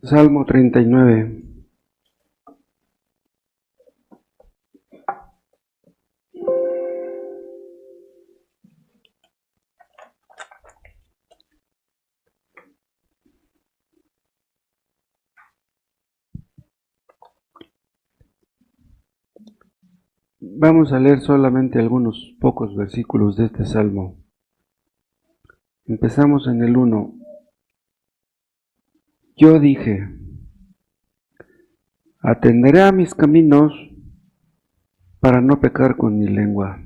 Salmo 39. Vamos a leer solamente algunos pocos versículos de este salmo. Empezamos en el 1. Yo dije, atenderé a mis caminos para no pecar con mi lengua.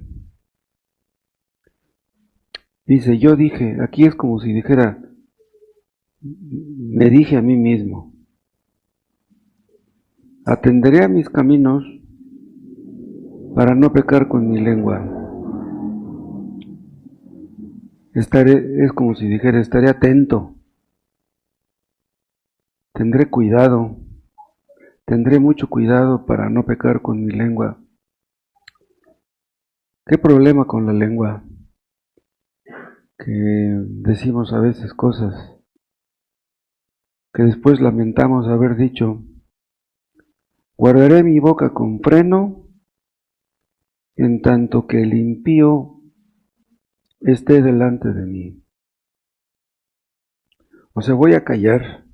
Dice, yo dije, aquí es como si dijera, me dije a mí mismo, atenderé a mis caminos para no pecar con mi lengua. Es como si dijera, estaré atento, tendré cuidado, tendré mucho cuidado para no pecar con mi lengua. ¿Qué problema con la lengua? Que decimos a veces cosas que después lamentamos haber dicho. Guardaré mi boca con freno, en tanto que el impío esté delante de mí. O sea, voy a callar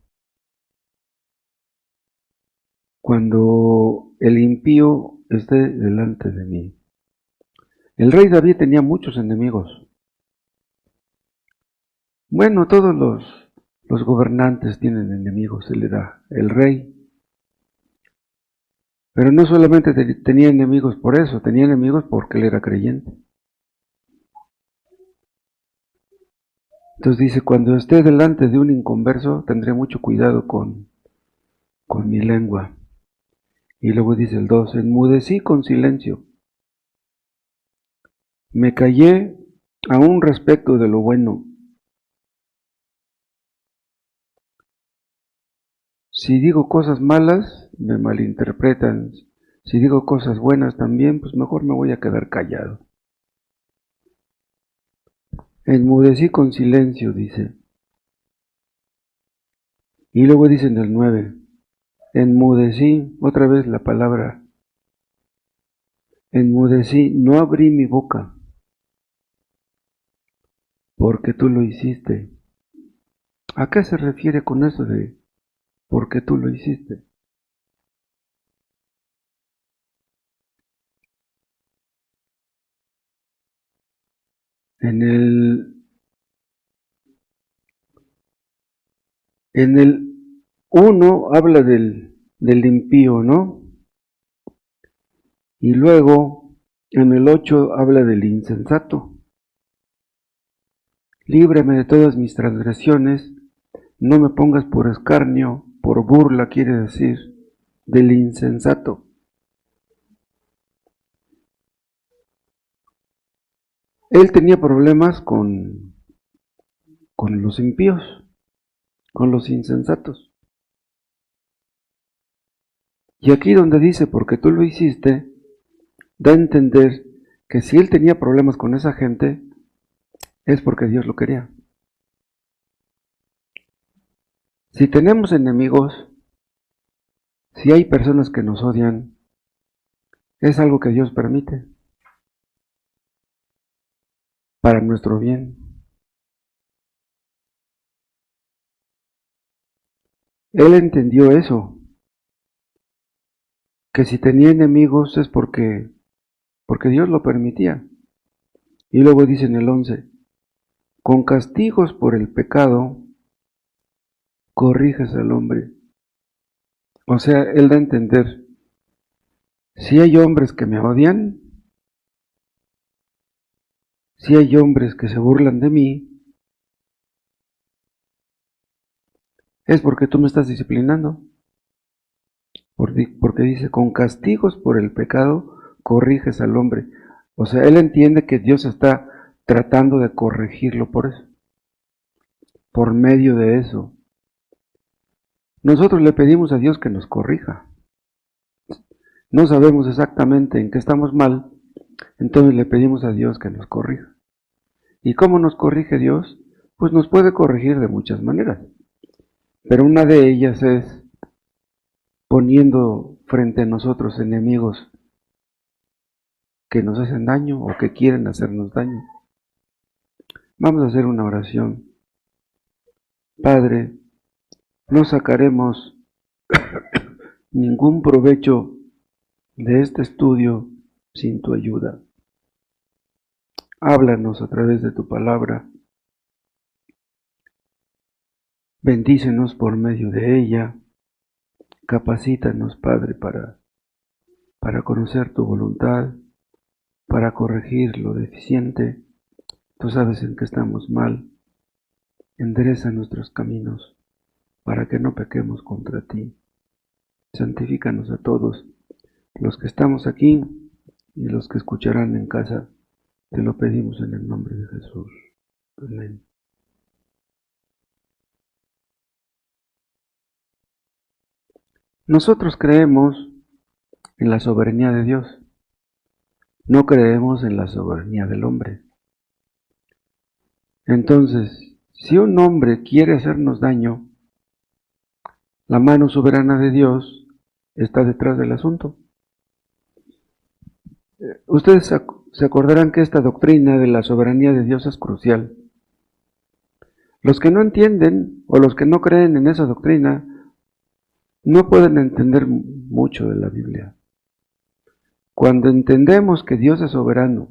cuando el impío esté delante de mí. El rey David tenía muchos enemigos. Bueno, todos los gobernantes tienen enemigos, se le da el rey. Pero no solamente tenía enemigos por eso, tenía enemigos porque él era creyente. Entonces dice, cuando esté delante de un inconverso, tendré mucho cuidado con mi lengua. Y luego dice el 2, enmudecí con silencio. Me callé aún respecto de lo bueno. Si digo cosas malas, me malinterpretan. Si digo cosas buenas también, pues mejor me voy a quedar callado. Enmudecí con silencio, dice. Y luego dice en el 9, enmudecí, otra vez la palabra, enmudecí, no abrí mi boca, porque tú lo hiciste. ¿A qué se refiere con eso de porque tú lo hiciste? En el 1 habla del impío, ¿no? Y luego en el 8 habla del insensato. Líbrame de todas mis transgresiones, no me pongas por escarnio, por burla quiere decir, del insensato. Él tenía problemas con los impíos, con los insensatos. Y aquí donde dice, porque tú lo hiciste, da a entender que si él tenía problemas con esa gente, es porque Dios lo quería. Si tenemos enemigos, si hay personas que nos odian, es algo que Dios permite para nuestro bien. Él entendió eso, que si tenía enemigos es porque Dios lo permitía. Y luego dice en el 11, con castigos por el pecado, corriges al hombre. O sea, él da a entender, si hay hombres que me odian, si hay hombres que se burlan de mí, es porque tú me estás disciplinando. Porque dice, con castigos por el pecado, corriges al hombre. O sea, él entiende que Dios está tratando de corregirlo por eso, por medio de eso. Nosotros le pedimos a Dios que nos corrija. No sabemos exactamente en qué estamos mal, Entonces le pedimos a Dios que nos corrija. ¿Y cómo nos corrige Dios? Pues nos puede corregir de muchas maneras. Pero una de ellas es poniendo frente a nosotros enemigos que nos hacen daño o que quieren hacernos daño. Vamos a hacer una oración. Padre, no sacaremos ningún provecho de este estudio sin tu ayuda. Háblanos a través de tu palabra. Bendícenos por medio de ella. Capacítanos, Padre, para conocer tu voluntad, para corregir lo deficiente. Tú sabes en qué estamos mal. Endereza nuestros caminos para que no pequemos contra ti. Santifícanos a todos los que estamos aquí y los que escucharán en casa. Te lo pedimos en el nombre de Jesús. Amén. Nosotros creemos en la soberanía de Dios. No creemos en la soberanía del hombre. Entonces, si un hombre quiere hacernos daño, la mano soberana de Dios está detrás del asunto. Ustedes se acordarán que esta doctrina de la soberanía de Dios es crucial. Los que no entienden o los que no creen en esa doctrina no pueden entender mucho de la Biblia. Cuando entendemos que Dios es soberano,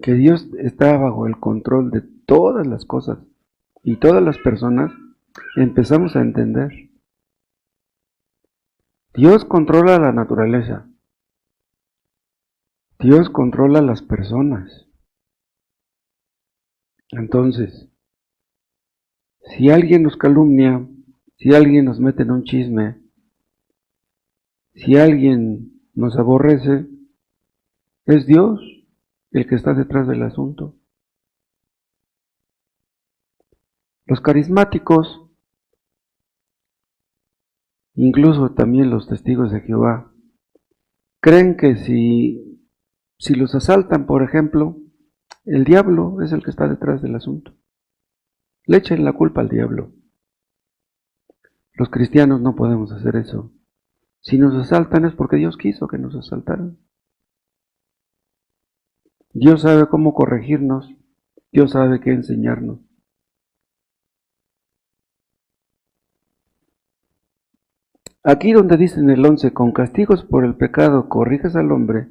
que Dios está bajo el control de todas las cosas y todas las personas, empezamos a entender. Dios controla la naturaleza. Dios controla las personas. Entonces, si alguien nos calumnia, si alguien nos mete en un chisme, si alguien nos aborrece, es Dios el que está detrás del asunto. Los carismáticos, incluso también los testigos de Jehová, creen que si los asaltan, por ejemplo, el diablo es el que está detrás del asunto. Le echen la culpa al diablo. Los cristianos no podemos hacer eso. Si nos asaltan es porque Dios quiso que nos asaltaran. Dios sabe cómo corregirnos. Dios sabe qué enseñarnos. Aquí donde dice en el 11, con castigos por el pecado corriges al hombre,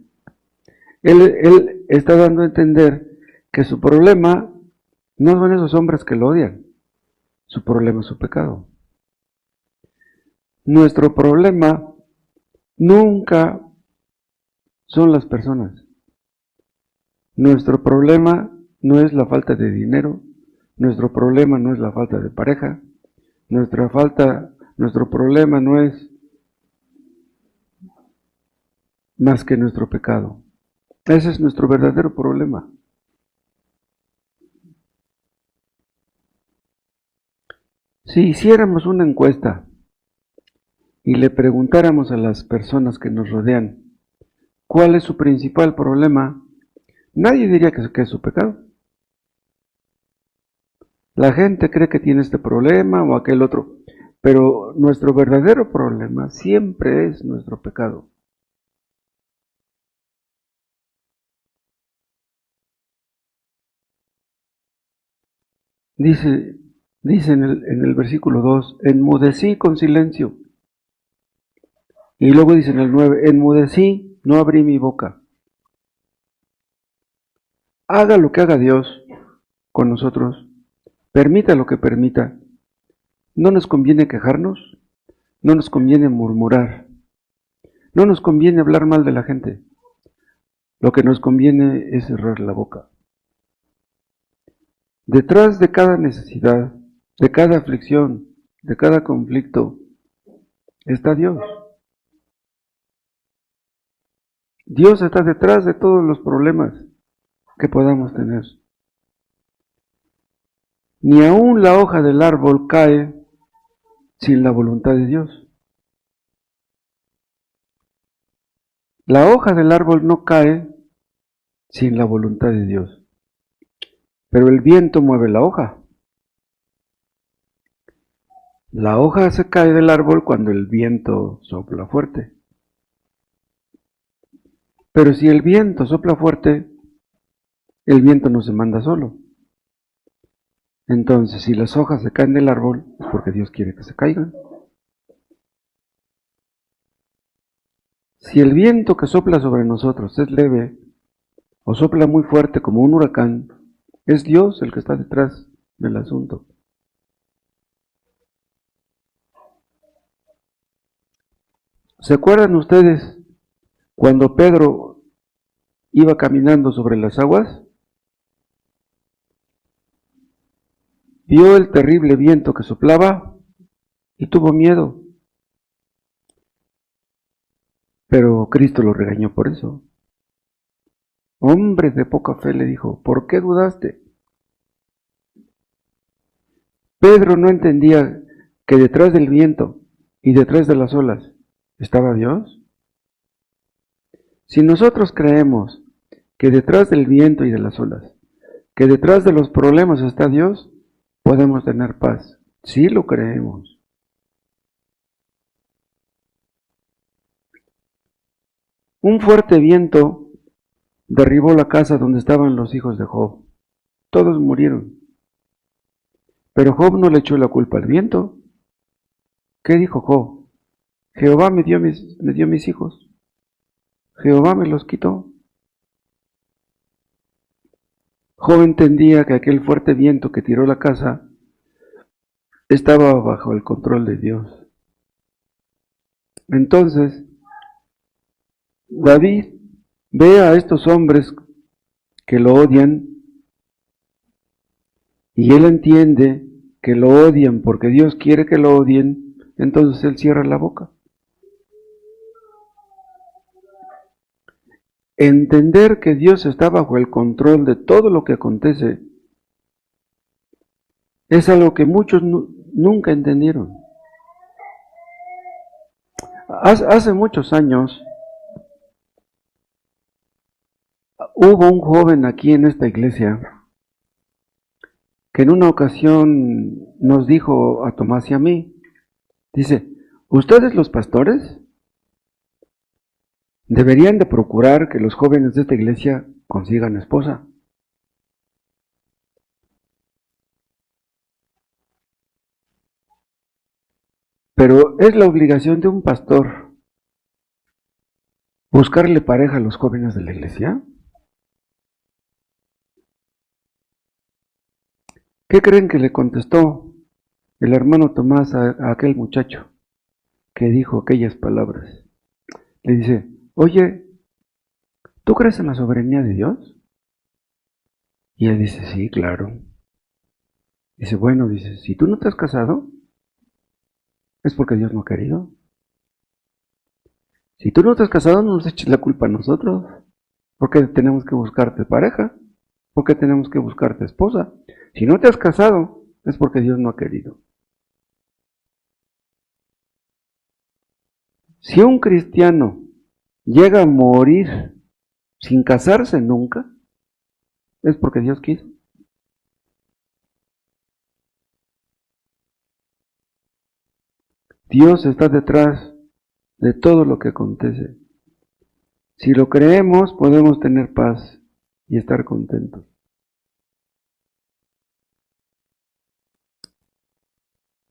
él está dando a entender que su problema no son esos hombres que lo odian. Su problema es su pecado. Nuestro problema nunca son las personas. Nuestro problema no es la falta de dinero, nuestro problema no es la falta de pareja, nuestro problema no es más que nuestro pecado. Ese es nuestro verdadero problema. Si hiciéramos una encuesta y le preguntáramos a las personas que nos rodean cuál es su principal problema, nadie diría que es su pecado. La gente cree que tiene este problema o aquel otro, pero nuestro verdadero problema siempre es nuestro pecado. Dice en el versículo 2, enmudecí con silencio. Y luego dice en el 9, enmudecí, no abrí mi boca. Haga lo que haga Dios con nosotros, permita lo que permita. No nos conviene quejarnos, no nos conviene murmurar, no nos conviene hablar mal de la gente. Lo que nos conviene es cerrar la boca. Detrás de cada necesidad, de cada aflicción, de cada conflicto, está Dios. Dios está detrás de todos los problemas que podamos tener. Ni aún la hoja del árbol cae sin la voluntad de Dios. La hoja del árbol no cae sin la voluntad de Dios. Pero el viento mueve la hoja. La hoja se cae del árbol cuando el viento sopla fuerte. Pero si el viento sopla fuerte, el viento no se manda solo. Entonces, si las hojas se caen del árbol, es porque Dios quiere que se caigan. Si el viento que sopla sobre nosotros es leve o sopla muy fuerte como un huracán, es Dios el que está detrás del asunto. ¿Se acuerdan ustedes cuando Pedro iba caminando sobre las aguas? Vio el terrible viento que soplaba y tuvo miedo. Pero Cristo lo regañó por eso. Hombre de poca fe, le dijo, ¿por qué dudaste? Pedro no entendía que detrás del viento y detrás de las olas estaba Dios. Si nosotros creemos que detrás del viento y de las olas, que detrás de los problemas está Dios, podemos tener paz. Sí lo creemos. Un fuerte viento derribó la casa donde estaban los hijos de Job. Todos murieron. Pero Job no le echó la culpa al viento. ¿Qué dijo Job? Jehová me dio mis hijos. Jehová me los quitó. Job entendía que aquel fuerte viento que tiró la casa estaba bajo el control de Dios. Entonces, David ve a estos hombres que lo odian y él entiende que lo odian porque Dios quiere que lo odien, entonces él cierra la boca. Entender que Dios está bajo el control de todo lo que acontece es algo que muchos nunca entendieron. Hace muchos años hubo un joven aquí en esta iglesia que en una ocasión nos dijo a Tomás y a mí, dice, ¿ustedes los pastores deberían de procurar que los jóvenes de esta iglesia consigan esposa? Pero es la obligación de un pastor buscarle pareja a los jóvenes de la iglesia. ¿Qué creen que le contestó el hermano Tomás a aquel muchacho que dijo aquellas palabras? Le dice, oye, ¿tú crees en la soberanía de Dios? Y él dice, sí, claro. Dice, bueno, dice, si tú no te has casado, es porque Dios no ha querido. Si tú no te has casado, no nos eches la culpa a nosotros. Porque tenemos que buscarte pareja. Porque tenemos que buscarte esposa. Si no te has casado, es porque Dios no ha querido. Si un cristiano llega a morir sin casarse nunca, es porque Dios quiso. Dios está detrás de todo lo que acontece. Si lo creemos, podemos tener paz y estar contentos.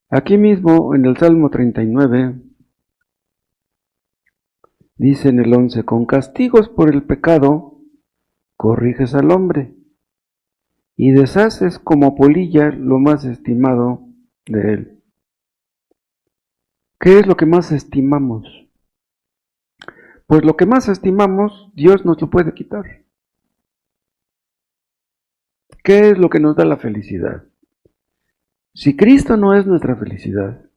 Aquí mismo, en el Salmo 39, dice en el 11, con castigos por el pecado, corriges al hombre, y deshaces como polilla lo más estimado de él. ¿Qué es lo que más estimamos? Pues lo que más estimamos, Dios nos lo puede quitar. ¿Qué es lo que nos da la felicidad? Si Cristo no es nuestra felicidad,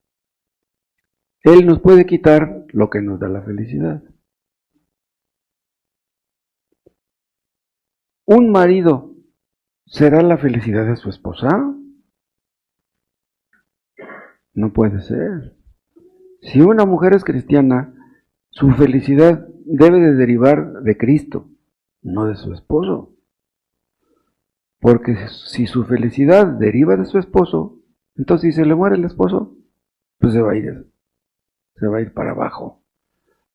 Él nos puede quitar lo que nos da la felicidad. ¿Un marido será la felicidad de su esposa? No puede ser. Si una mujer es cristiana, su felicidad debe de derivar de Cristo. no de su esposo. Porque si su felicidad deriva de su esposo, entonces si se le muere el esposo, pues se va a ir para abajo.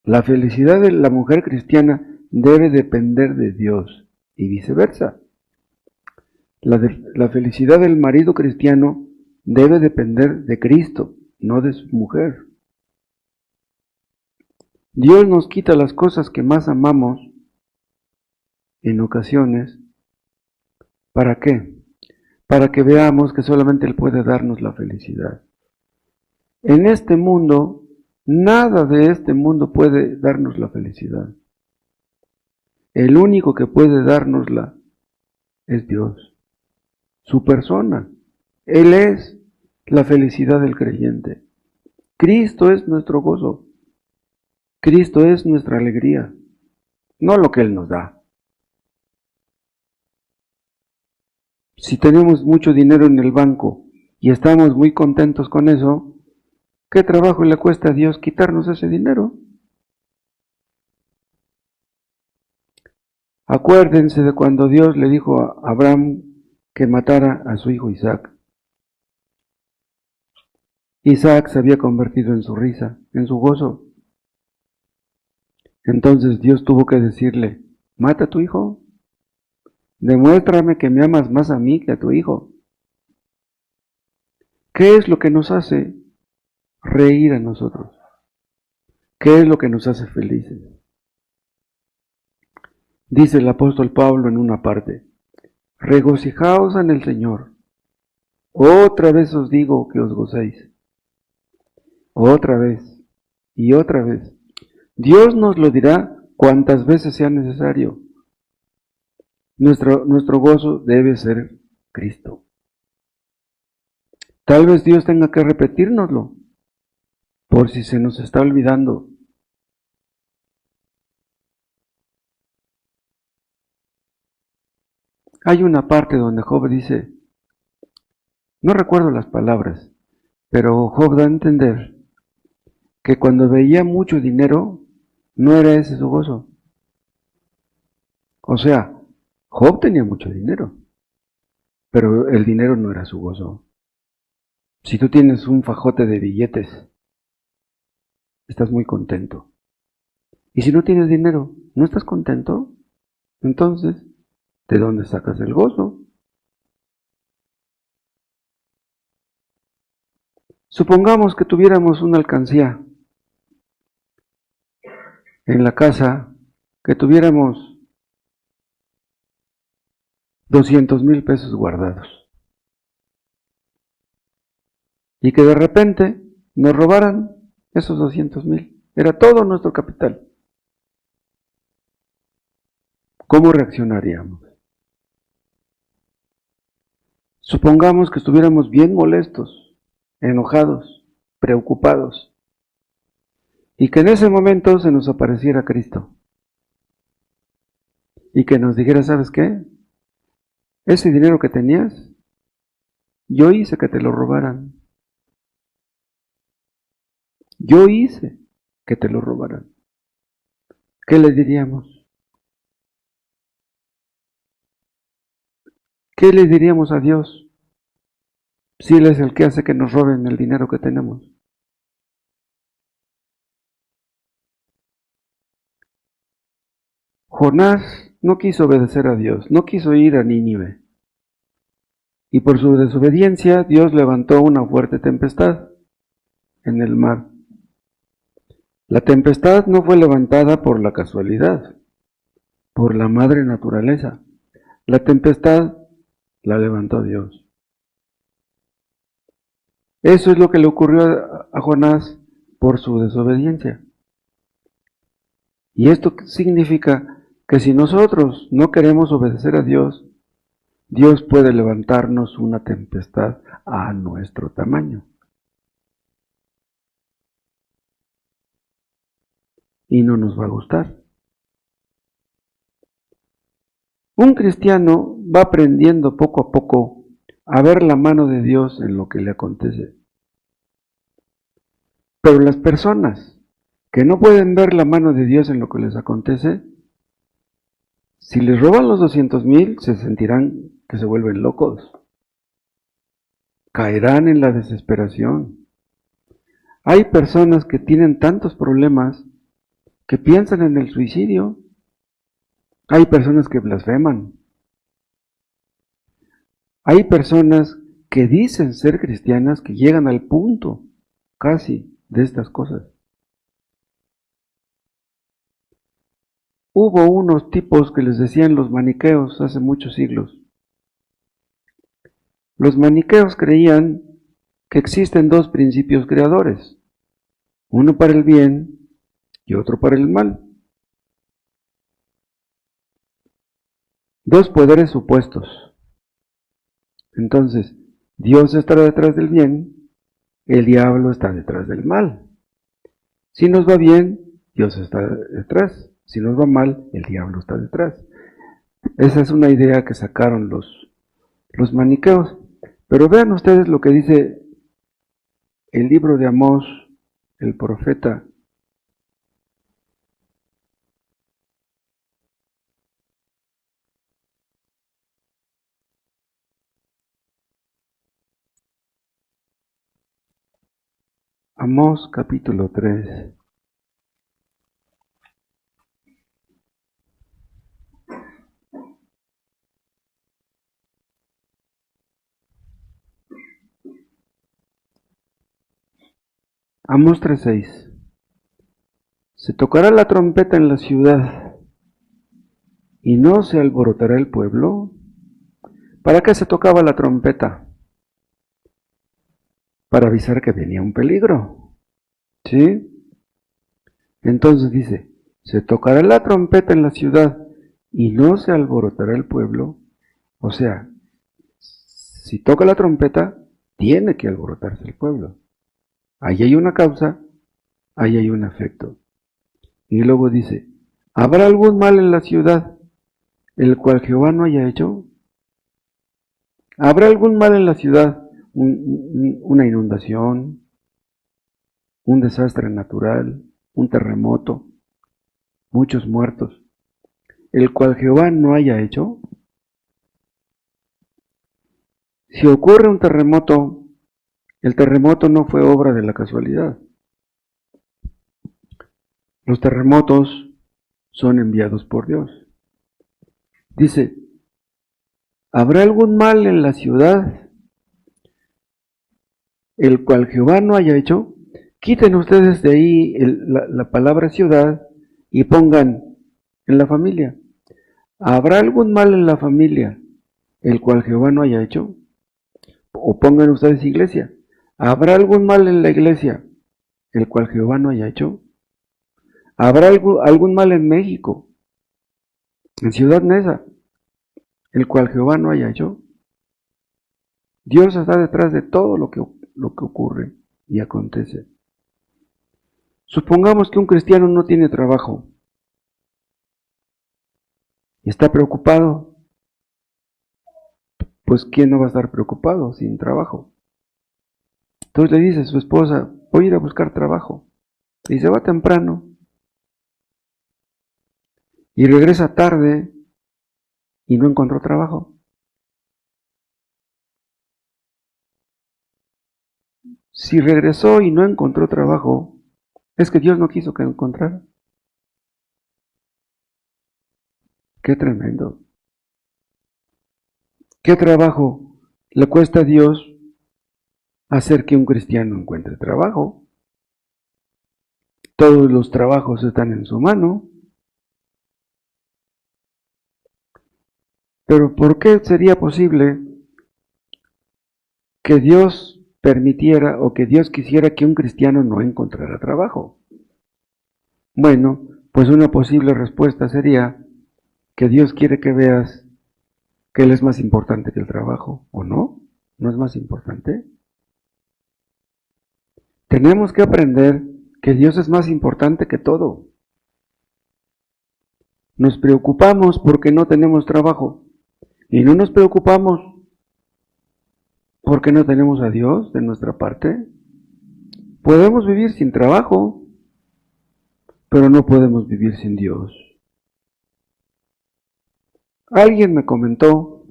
La felicidad de la mujer cristiana debe depender de Dios y viceversa. La felicidad del marido cristiano debe depender de Cristo, no de su mujer. Dios nos quita las cosas que más amamos en ocasiones. ¿Para qué? Para que veamos que solamente Él puede darnos la felicidad. En este mundo, nada de este mundo puede darnos la felicidad. El único que puede dárnosla es Dios, su persona. Él es la felicidad del creyente. Cristo es nuestro gozo. Cristo es nuestra alegría, no lo que Él nos da. Si tenemos mucho dinero en el banco y estamos muy contentos con eso, ¿qué trabajo le cuesta a Dios quitarnos ese dinero? Acuérdense de cuando Dios le dijo a Abraham que matara a su hijo Isaac. Isaac se había convertido en su risa, en su gozo. Entonces Dios tuvo que decirle, mata a tu hijo, demuéstrame que me amas más a mí que a tu hijo. ¿Qué es lo que nos hace reír a nosotros? ¿Qué es lo que nos hace felices? Dice el apóstol Pablo en una parte, regocijaos en el Señor. Otra vez os digo que os gocéis. Otra vez y otra vez. Dios nos lo dirá cuantas veces sea necesario. Nuestro gozo debe ser Cristo. Tal vez Dios tenga que repetírnoslo, por si se nos está olvidando. Hay una parte donde Job dice, no recuerdo las palabras, pero Job da a entender que cuando veía mucho dinero, no era ese su gozo. O sea, Job tenía mucho dinero, pero el dinero no era su gozo. Si tú tienes un fajote de billetes, estás muy contento. Y si no tienes dinero, ¿no estás contento? Entonces, ¿de dónde sacas el gozo? Supongamos que tuviéramos una alcancía en la casa, que tuviéramos 200,000 pesos guardados y que de repente nos robaran esos 200,000. Era todo nuestro capital. ¿Cómo reaccionaríamos? Supongamos que estuviéramos bien molestos, enojados, preocupados, y que en ese momento se nos apareciera Cristo y que nos dijera, ¿sabes qué? Ese dinero que tenías, yo hice que te lo robaran. Yo hice que te lo robaran. ¿Qué le diríamos? ¿Qué le diríamos a Dios si Él es el que hace que nos roben el dinero que tenemos? Jonás no quiso obedecer a Dios, no quiso ir a Nínive. Y por su desobediencia, Dios levantó una fuerte tempestad en el mar. La tempestad no fue levantada por la casualidad, por la madre naturaleza. La tempestad la levantó Dios. Eso es lo que le ocurrió a Jonás por su desobediencia. Y esto significa que si nosotros no queremos obedecer a Dios, Dios puede levantarnos una tempestad a nuestro tamaño. Y no nos va a gustar. Un cristiano va aprendiendo poco a poco a ver la mano de Dios en lo que le acontece. Pero las personas que no pueden ver la mano de Dios en lo que les acontece, Si les roban los 200,000, se sentirán que se vuelven locos. Caerán en la desesperación. Hay personas que tienen tantos problemas que piensan en el suicidio. Hay personas que blasfeman. Hay personas que dicen ser cristianas que llegan al punto casi de estas cosas. Hubo unos tipos que les decían los maniqueos hace muchos siglos. Los maniqueos creían que existen dos principios creadores, uno para el bien y otro para el mal. Dos poderes opuestos. Entonces, Dios está detrás del bien, el diablo está detrás del mal. Si nos va bien, Dios está detrás. Si nos va mal, el diablo está detrás. Esa es una idea que sacaron los maniqueos. Pero vean ustedes lo que dice el libro de Amós, el profeta. Amós capítulo 3. Amós 3:6. Se tocará la trompeta en la ciudad y no se alborotará el pueblo. ¿Para qué se tocaba la trompeta? Para avisar que venía un peligro. ¿Sí? Entonces dice, se tocará la trompeta en la ciudad y no se alborotará el pueblo. O sea, si toca la trompeta, tiene que alborotarse el pueblo. Ahí hay una causa, ahí hay un efecto. Y luego dice, ¿habrá algún mal en la ciudad, el cual Jehová no haya hecho? ¿Habrá algún mal en la ciudad? Una inundación, un desastre natural, un terremoto, muchos muertos, el cual Jehová no haya hecho. Si ocurre un terremoto, el terremoto no fue obra de la casualidad. Los terremotos son enviados por Dios. Dice, ¿habrá algún mal en la ciudad, el cual Jehová no haya hecho? Quiten ustedes de ahí la palabra ciudad y pongan en la familia. ¿Habrá algún mal en la familia, el cual Jehová no haya hecho? O pongan ustedes iglesia. ¿Habrá algún mal en la iglesia, el cual Jehová no haya hecho? ¿Habrá algún mal en México, en Ciudad Neza, el cual Jehová no haya hecho? Dios está detrás de todo lo que ocurre y acontece. Supongamos que un cristiano no tiene trabajo y está preocupado. Pues ¿quién no va a estar preocupado sin trabajo? Entonces le dice a su esposa, voy a ir a buscar trabajo. Y se va temprano y regresa tarde y no encontró trabajo. Si regresó y no encontró trabajo, es que Dios no quiso que encontrara. Qué tremendo. ¿Qué trabajo le cuesta a Dios hacer que un cristiano encuentre trabajo? Todos los trabajos están en su mano. Pero ¿por qué sería posible que Dios permitiera o que Dios quisiera que un cristiano no encontrara trabajo? Bueno, pues una posible respuesta sería que Dios quiere que veas que Él es más importante que el trabajo, ¿o no? ¿No es más importante? Tenemos que aprender que Dios es más importante que todo. Nos preocupamos porque no tenemos trabajo y no nos preocupamos porque no tenemos a Dios de nuestra parte. Podemos vivir sin trabajo, pero no podemos vivir sin Dios. Alguien me comentó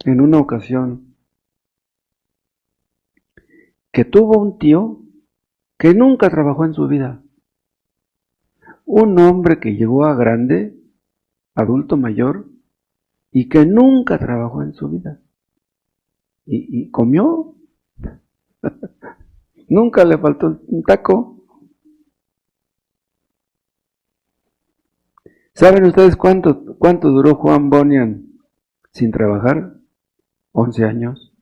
en una ocasión que tuvo un tío que nunca trabajó en su vida. Un hombre que llegó a grande, adulto mayor, y que nunca trabajó en su vida. Y comió. Nunca le faltó un taco. ¿Saben ustedes cuánto duró Juan Bunyan sin trabajar? 11 años.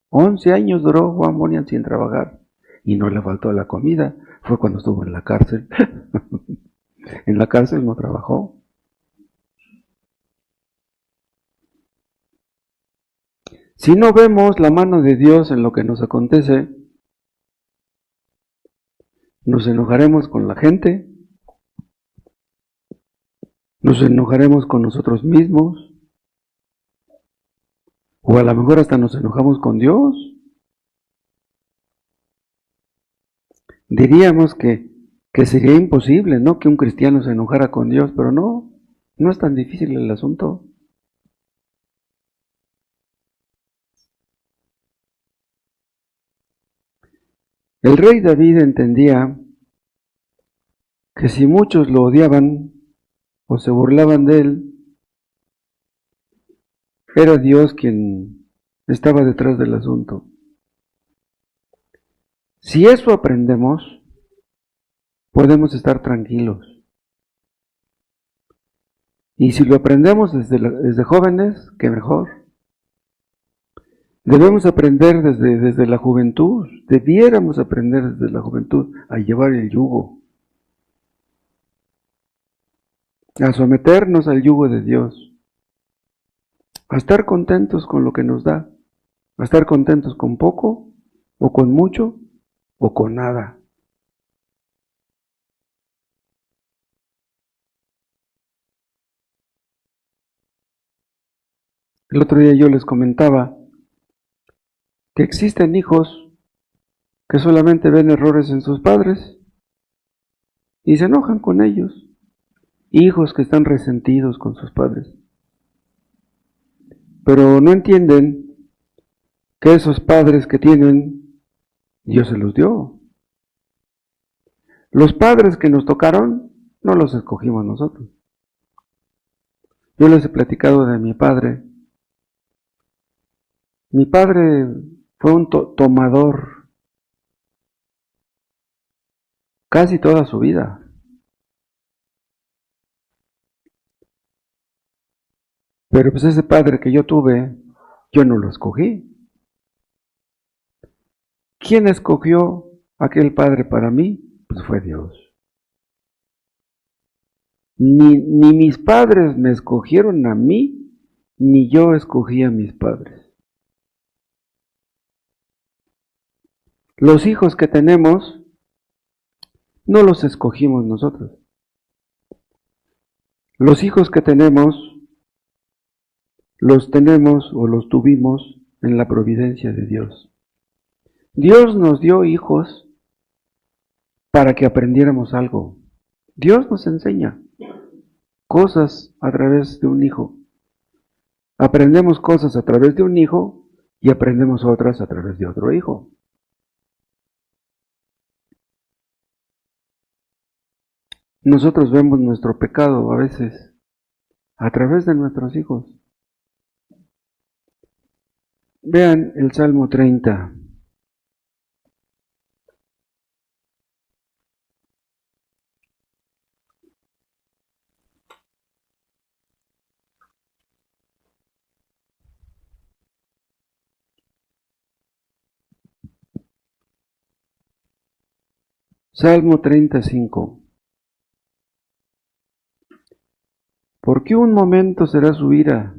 11 años duró Juan Bunyan sin trabajar. Y no le faltó la comida. Fue cuando estuvo en la cárcel. En la cárcel no trabajó. Si no vemos la mano de Dios en lo que nos acontece, nos enojaremos con la gente, nos enojaremos con nosotros mismos, o a lo mejor hasta nos enojamos con Dios. Diríamos que sería imposible, ¿no?, que un cristiano se enojara con Dios, pero no, no es tan difícil el asunto. El rey David entendía que si muchos lo odiaban o se burlaban de él, era Dios quien estaba detrás del asunto. Si eso aprendemos, podemos estar tranquilos. Y si lo aprendemos desde jóvenes, qué mejor. Debemos aprender desde la juventud, debiéramos aprender desde la juventud a llevar el yugo, a someternos al yugo de Dios, a estar contentos con lo que nos da, a estar contentos con poco, o con mucho, o con nada. El otro día yo les comentaba que existen hijos que solamente ven errores en sus padres y se enojan con ellos. Hijos que están resentidos con sus padres, pero no entienden que esos padres que tienen, Dios se los dio. Los padres que nos tocaron, no los escogimos nosotros. Yo les he platicado de mi padre. Mi padre fue un tomador casi toda su vida. Pero pues ese padre que yo tuve, yo no lo escogí. ¿Quién escogió aquel padre para mí? Pues fue Dios. Ni mis padres me escogieron a mí, ni yo escogí a mis padres. Los hijos que tenemos, no los escogimos nosotros. Los hijos que tenemos, los tenemos o los tuvimos en la providencia de Dios. Dios nos dio hijos para que aprendiéramos algo. Dios nos enseña cosas a través de un hijo. Aprendemos cosas a través de un hijo y aprendemos otras a través de otro hijo. Nosotros vemos nuestro pecado a veces a través de nuestros hijos. Vean el Salmo 30. Salmo 35. Porque un momento será su ira,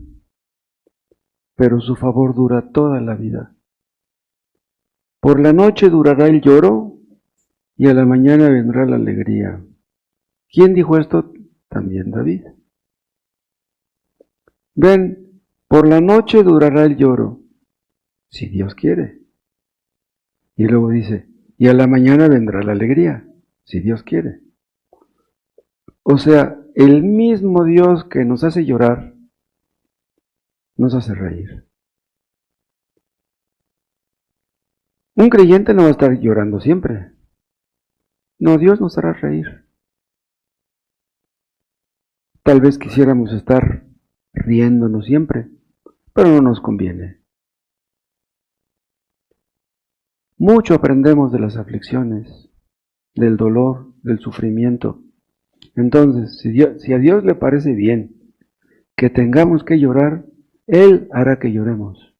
pero su favor dura toda la vida. Por la noche durará el lloro, y a la mañana vendrá la alegría. ¿Quién dijo esto? También David. Ven, por la noche durará el lloro, si Dios quiere. Y luego dice, y a la mañana vendrá la alegría, si Dios quiere. O sea, el mismo Dios que nos hace llorar, nos hace reír. Un creyente no va a estar llorando siempre. No, Dios nos hará reír. Tal vez quisiéramos estar riéndonos siempre, pero no nos conviene. Mucho aprendemos de las aflicciones, del dolor, del sufrimiento. Entonces, si a Dios le parece bien que tengamos que llorar, Él hará que lloremos.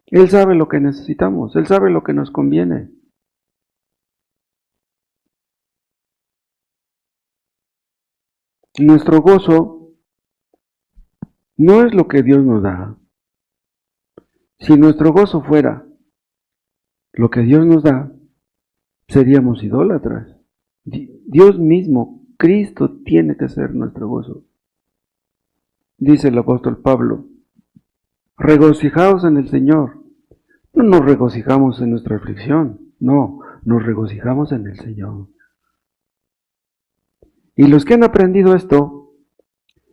Él sabe lo que necesitamos, Él sabe lo que nos conviene. Nuestro gozo no es lo que Dios nos da. Si nuestro gozo fuera lo que Dios nos da, seríamos idólatras. Dios mismo, Cristo, tiene que ser nuestro gozo. Dice el apóstol Pablo, regocijaos en el Señor. No nos regocijamos en nuestra aflicción, no, nos regocijamos en el Señor. Y los que han aprendido esto,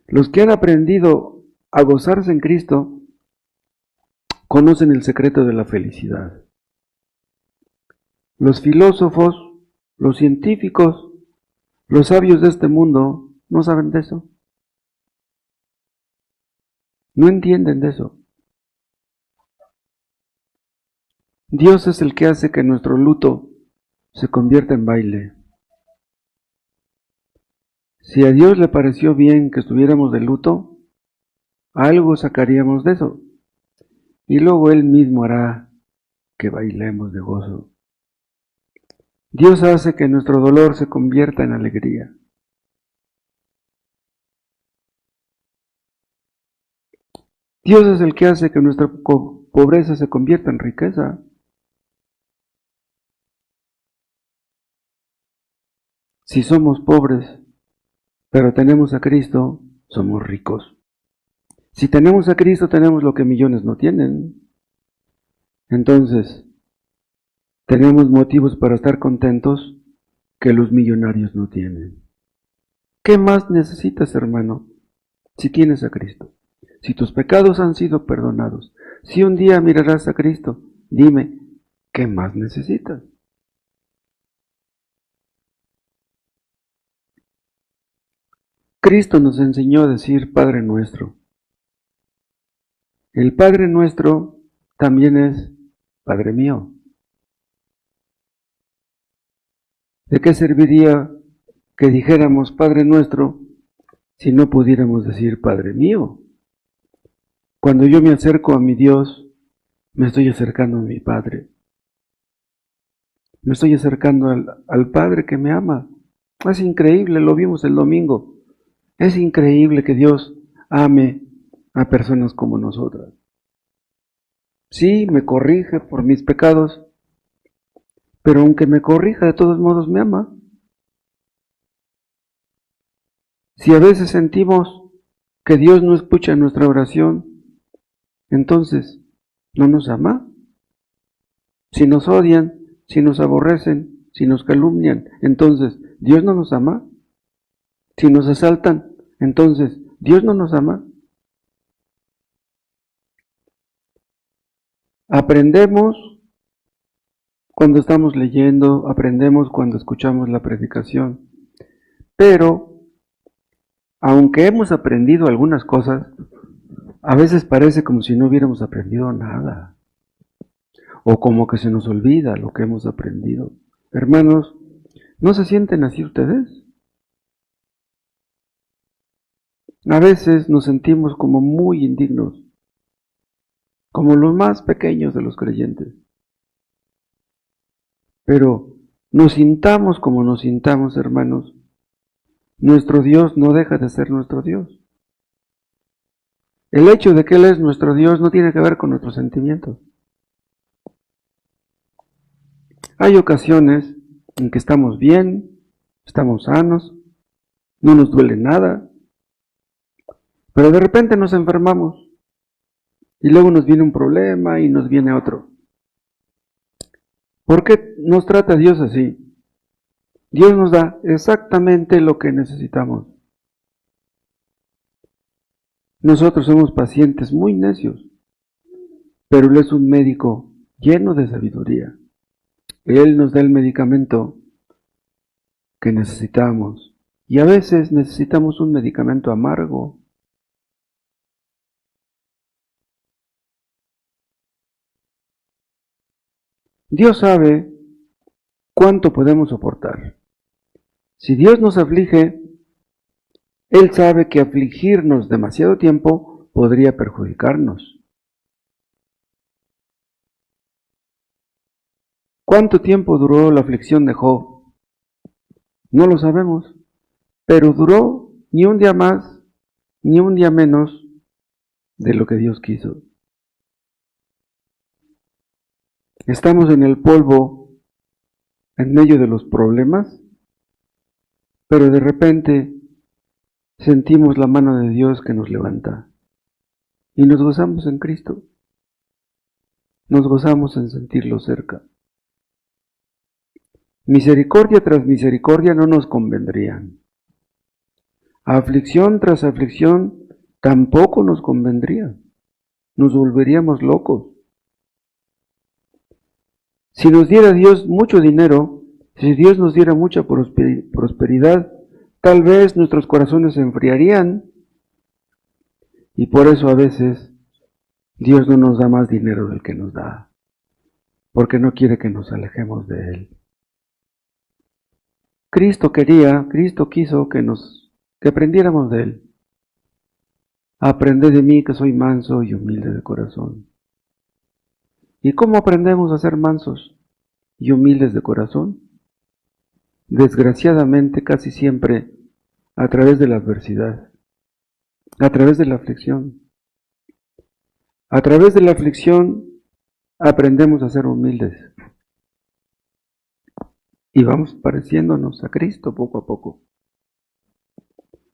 los que han aprendido a gozarse en Cristo, conocen el secreto de la felicidad. Los filósofos, los científicos, los sabios de este mundo no saben de eso. No entienden de eso. Dios es el que hace que nuestro luto se convierta en baile. Si a Dios le pareció bien que estuviéramos de luto, algo sacaríamos de eso. Y luego Él mismo hará que bailemos de gozo. Dios hace que nuestro dolor se convierta en alegría. Dios es el que hace que nuestra pobreza se convierta en riqueza. Si somos pobres, pero tenemos a Cristo, somos ricos. Si tenemos a Cristo, tenemos lo que millones no tienen. Entonces, tenemos motivos para estar contentos que los millonarios no tienen. ¿Qué más necesitas, hermano, si tienes a Cristo? Si tus pecados han sido perdonados, si un día mirarás a Cristo, dime, ¿qué más necesitas? Cristo nos enseñó a decir Padre Nuestro. El Padre Nuestro también es Padre mío. ¿De qué serviría que dijéramos Padre Nuestro si no pudiéramos decir Padre mío? Cuando yo me acerco a mi Dios, me estoy acercando a mi Padre. Me estoy acercando al Padre que me ama. Es increíble, lo vimos el domingo. Es increíble que Dios ame a personas como nosotras. Sí, me corrige por mis pecados, pero aunque me corrija, de todos modos me ama. Si a veces sentimos que Dios no escucha nuestra oración, entonces no nos ama. Si nos odian, si nos aborrecen, si nos calumnian, entonces Dios no nos ama. Si nos asaltan, entonces Dios no nos ama. Aprendemos cuando estamos leyendo, aprendemos cuando escuchamos la predicación, pero aunque hemos aprendido algunas cosas, a veces parece como si no hubiéramos aprendido nada, o como que se nos olvida lo que hemos aprendido. Hermanos, ¿no se sienten así ustedes? A veces nos sentimos como muy indignos, como los más pequeños de los creyentes. Pero nos sintamos como nos sintamos, hermanos, nuestro Dios no deja de ser nuestro Dios. El hecho de que Él es nuestro Dios no tiene que ver con nuestros sentimientos. Hay ocasiones en que estamos bien, estamos sanos, no nos duele nada, pero de repente nos enfermamos y luego nos viene un problema y nos viene otro. ¿Por qué nos trata Dios así? Dios nos da exactamente lo que necesitamos. Nosotros somos pacientes muy necios, pero Él es un médico lleno de sabiduría. Él nos da el medicamento que necesitamos. Y a veces necesitamos un medicamento amargo. Dios sabe cuánto podemos soportar. Si Dios nos aflige, Él sabe que afligirnos demasiado tiempo podría perjudicarnos. ¿Cuánto tiempo duró la aflicción de Job? No lo sabemos, pero duró ni un día más, ni un día menos de lo que Dios quiso. Estamos en el polvo, en medio de los problemas, pero de repente sentimos la mano de Dios que nos levanta y nos gozamos en Cristo. Nos gozamos en sentirlo cerca. Misericordia tras misericordia no nos convendrían. Aflicción tras aflicción tampoco nos convendría. Nos volveríamos locos. Si nos diera Dios mucho dinero, si Dios nos diera mucha prosperidad, tal vez nuestros corazones se enfriarían y por eso a veces Dios no nos da más dinero del que nos da, porque no quiere que nos alejemos de Él. Cristo quiso que aprendiéramos de Él. Aprended de mí que soy manso y humilde de corazón. ¿Y cómo aprendemos a ser mansos y humildes de corazón? Desgraciadamente, casi siempre a través de la adversidad, a través de la aflicción. A través de la aflicción aprendemos a ser humildes y vamos pareciéndonos a Cristo poco a poco.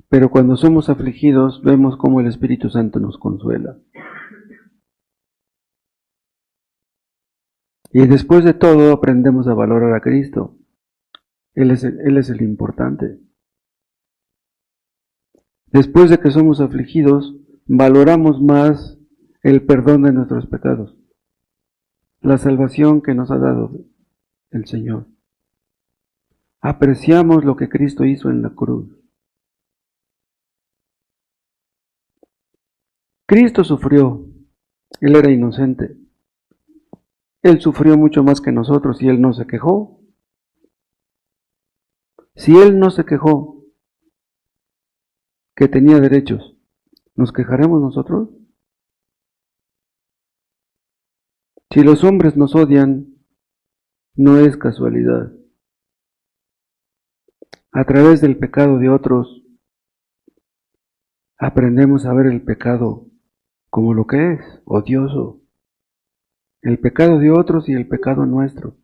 Pero cuando somos afligidos, vemos cómo el Espíritu Santo nos consuela. Y después de todo aprendemos a valorar a Cristo. Él es el importante. Después de que somos afligidos, valoramos más el perdón de nuestros pecados, la salvación que nos ha dado el Señor. Apreciamos lo que Cristo hizo en la cruz. Cristo sufrió, Él era inocente. Él sufrió mucho más que nosotros y Él no se quejó. Si Él no se quejó que tenía derechos, ¿nos quejaremos nosotros? Si los hombres nos odian, no es casualidad. A través del pecado de otros, aprendemos a ver el pecado como lo que es, odioso. El pecado de otros y el pecado nuestro.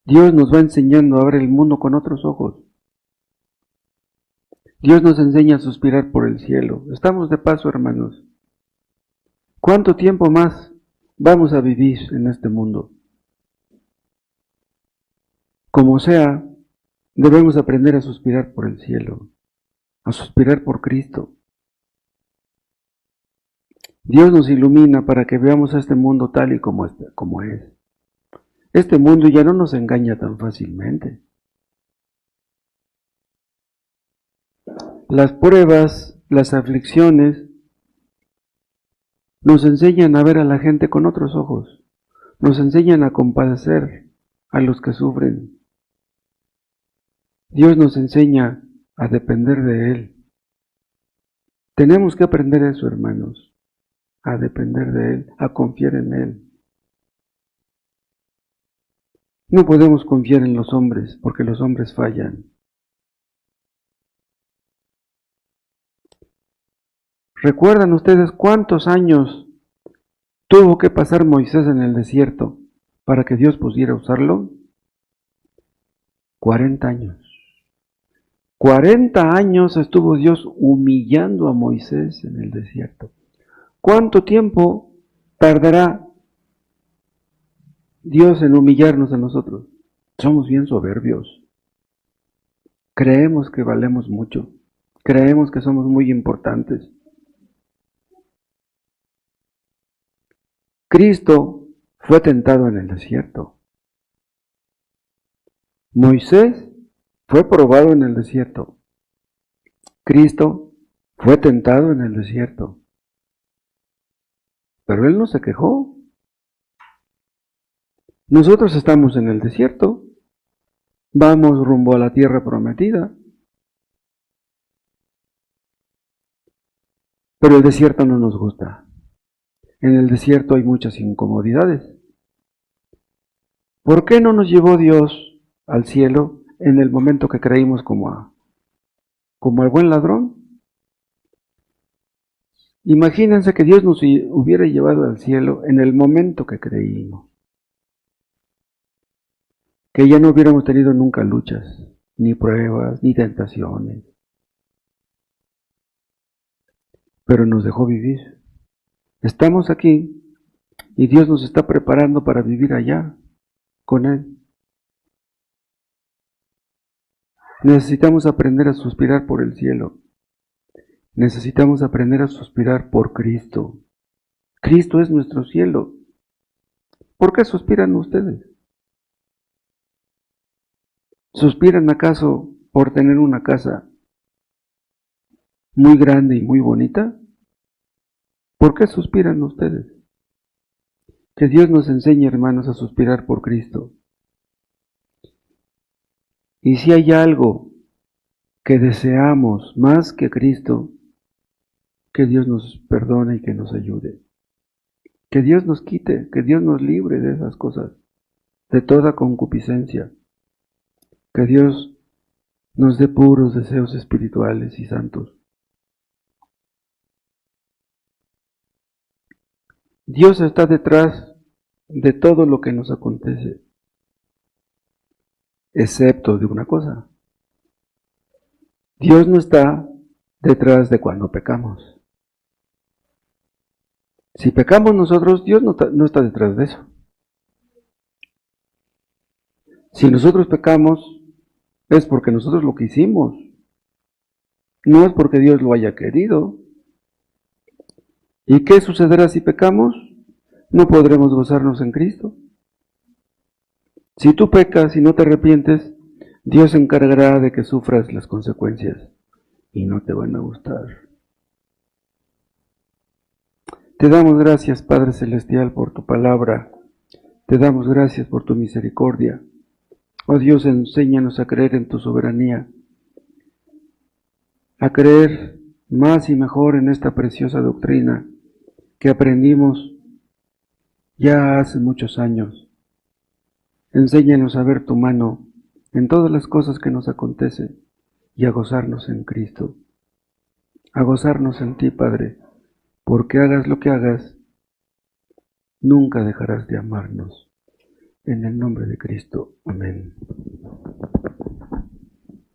Dios nos va enseñando a ver el mundo con otros ojos. Dios nos enseña a suspirar por el cielo. Estamos de paso, hermanos. ¿Cuánto tiempo más vamos a vivir en este mundo? Como sea, debemos aprender a suspirar por el cielo, a suspirar por Cristo. Dios nos ilumina para que veamos a este mundo tal y como es. Este mundo ya no nos engaña tan fácilmente. Las pruebas, las aflicciones, nos enseñan a ver a la gente con otros ojos. Nos enseñan a compadecer a los que sufren. Dios nos enseña a depender de Él. Tenemos que aprender eso, hermanos, a depender de Él, a confiar en Él. No podemos confiar en los hombres, porque los hombres fallan. ¿Recuerdan ustedes cuántos años tuvo que pasar Moisés en el desierto para que Dios pudiera usarlo? 40 años. 40 años estuvo Dios humillando a Moisés en el desierto. ¿Cuánto tiempo tardará Dios en humillarnos a nosotros? Somos bien soberbios. Creemos que valemos mucho. Creemos que somos muy importantes. Cristo fue tentado en el desierto. Moisés fue probado en el desierto. Cristo fue tentado en el desierto. Pero él no se quejó. Nosotros estamos en el desierto. Vamos rumbo a la tierra prometida. Pero el desierto no nos gusta. En el desierto hay muchas incomodidades. ¿Por qué no nos llevó Dios al cielo en el momento que creímos como al buen ladrón? Imagínense que Dios nos hubiera llevado al cielo en el momento que creímos. Que ya no hubiéramos tenido nunca luchas, ni pruebas, ni tentaciones. Pero nos dejó vivir. Estamos aquí y Dios nos está preparando para vivir allá con Él. Necesitamos aprender a suspirar por el cielo. Necesitamos aprender a suspirar por Cristo. Cristo es nuestro cielo. ¿Por qué suspiran ustedes? ¿Suspiran acaso por tener una casa muy grande y muy bonita? ¿Por qué suspiran ustedes? Que Dios nos enseñe, hermanos, a suspirar por Cristo. Y si hay algo que deseamos más que Cristo, que Dios nos perdone y que nos ayude. Que Dios nos quite, que Dios nos libre de esas cosas, de toda concupiscencia. Que Dios nos dé puros deseos espirituales y santos. Dios está detrás de todo lo que nos acontece, excepto de una cosa. Dios no está detrás de cuando pecamos. Si pecamos nosotros, Dios no está detrás de eso. Si nosotros pecamos, es porque nosotros lo quisimos. No es porque Dios lo haya querido. ¿Y qué sucederá si pecamos? No podremos gozarnos en Cristo. Si tú pecas y no te arrepientes, Dios se encargará de que sufras las consecuencias y no te van a gustar. Te damos gracias, Padre Celestial, por tu palabra. Te damos gracias por tu misericordia. Oh Dios, enséñanos a creer en tu soberanía, a creer más y mejor en esta preciosa doctrina que aprendimos ya hace muchos años. Enséñanos a ver tu mano en todas las cosas que nos acontecen y a gozarnos en Cristo, a gozarnos en ti, Padre, porque hagas lo que hagas, nunca dejarás de amarnos. En el nombre de Cristo. Amén.